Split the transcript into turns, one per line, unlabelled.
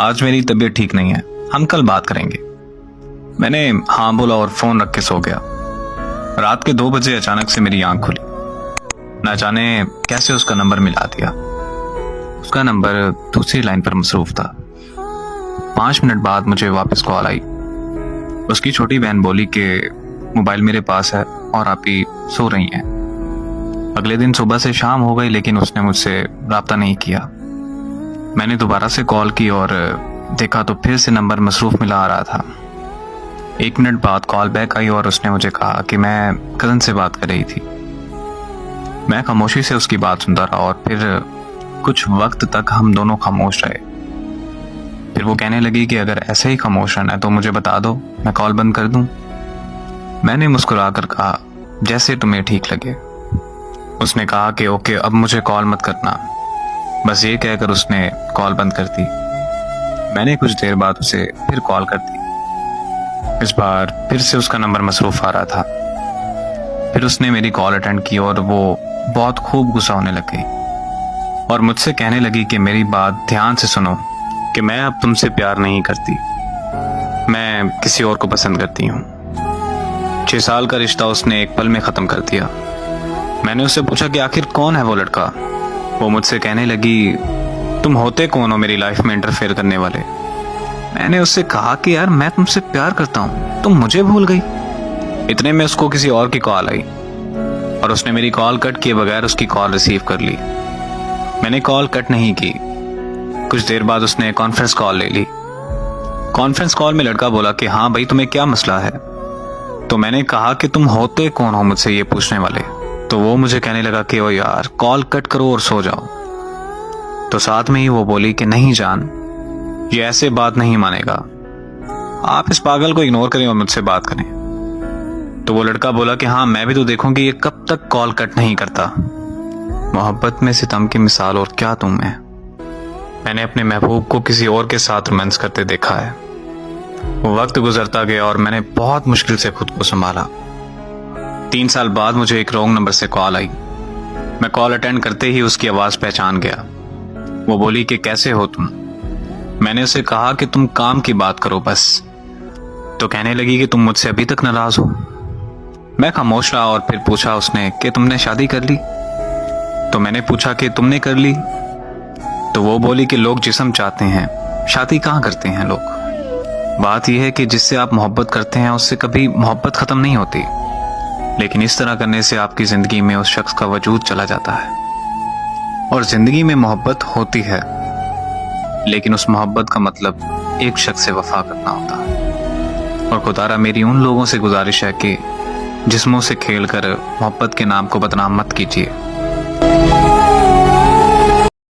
आज मेरी तबीयत ठीक नहीं है, हम कल बात करेंगे। मैंने हाँ बोला और फोन रख के सो गया। रात के 2 बजे अचानक से मेरी आंख खुली। न जाने कैसे उसका नंबर मिला दिया। उसका नंबर दूसरी लाइन पर मसरूफ था। 5 मिनट बाद मुझे वापस कॉल आई। उसकी छोटी बहन बोली कि मोबाइल मेरे पास है और आप ही सो रही हैं। अगले दिन सुबह से शाम हो गई लेकिन उसने मुझसे राब्ता नहीं किया। मैंने दोबारा से कॉल की और देखा तो फिर से नंबर मसरूफ मिला आ रहा था। 1 मिनट बाद कॉल बैक आई और उसने मुझे कहा कि मैं कज़न से बात कर रही थी। मैं खामोशी से उसकी बात सुनता रहा और फिर कुछ वक्त तक हम दोनों खामोश रहे। फिर वो कहने लगी कि अगर ऐसे ही खामोश रहना है तो मुझे बता दो, मैं कॉल बंद कर दूं। मैंने मुस्कुराकर कहा जैसे तुम्हें ठीक लगे। उसने कहा कि ओके, अब मुझे कॉल मत करना। बस ये कहकर उसने कॉल बंद कर दी। मैंने कुछ देर बाद उसे फिर कॉल कर दी। इस बार फिर से उसका नंबर मसरूफ आ रहा था। फिर उसने मेरी कॉल अटेंड की और वो बहुत खूब गुस्सा होने लग गई और मुझसे कहने लगी कि मेरी बात ध्यान से सुनो कि मैं अब तुमसे प्यार नहीं करती, मैं किसी और को पसंद करती हूँ। 6 साल का रिश्ता उसने एक पल में खत्म कर दिया। मैंने उससे पूछा कि आखिर कौन है वो लड़का। वो मुझसे कहने लगी तुम होते कौन हो मेरी लाइफ में इंटरफेयर करने वाले। मैंने उससे कहा कि यार मैं तुमसे प्यार करता हूँ, तुम मुझे भूल गई। इतने में उसको किसी और की कॉल आई और उसने मेरी कॉल कट किए बगैर उसकी कॉल रिसीव कर ली। मैंने कॉल कट नहीं की। कुछ देर बाद उसने कॉन्फ्रेंस कॉल ले ली। कॉन्फ्रेंस कॉल में लड़का बोला कि हाँ भाई, तुम्हें क्या मसला है। तो मैंने कहा कि तुम होते कौन हो मुझसे ये पूछने वाले। तो वो मुझे कहने लगा कि ओ यार कॉल कट करो और सो जाओ। तो साथ में ही वो बोली कि नहीं जान, ये ऐसे बात नहीं मानेगा, आप इस पागल को इग्नोर करें और मुझसे बात करें। तो वो लड़का बोला कि हाँ मैं भी तो देखूं कि ये कब तक कॉल कट नहीं करता। मोहब्बत में सितम की मिसाल और क्या तुम में। मैंने अपने महबूब को किसी और के साथ रोमांस करते देखा है। वो वक्त गुजरता गया और मैंने बहुत मुश्किल से खुद को संभाला। 3 साल बाद मुझे एक रॉन्ग नंबर से कॉल आई। मैं कॉल अटेंड करते ही उसकी आवाज पहचान गया। वो बोली कि कैसे हो तुम। मैंने उसे कहा कि तुम काम की बात करो बस। तो कहने लगी कि तुम मुझसे अभी तक नाराज हो। मैं खामोश रहा और फिर पूछा उसने कि तुमने शादी कर ली। तो मैंने पूछा कि तुमने कर ली। तो वो बोली कि लोग जिस्म चाहते हैं, शादी कहाँ करते हैं लोग। बात यह है कि जिससे आप मोहब्बत करते हैं उससे कभी मोहब्बत खत्म नहीं होती, लेकिन इस तरह करने से आपकी जिंदगी में उस शख्स का वजूद चला जाता है। और जिंदगी में मोहब्बत होती है, लेकिन उस मोहब्बत का मतलब एक शख्स से वफा करना होता है। और खुदारा मेरी उन लोगों से गुजारिश है कि जिस्मों से खेलकर मोहब्बत के नाम को बदनाम मत कीजिए।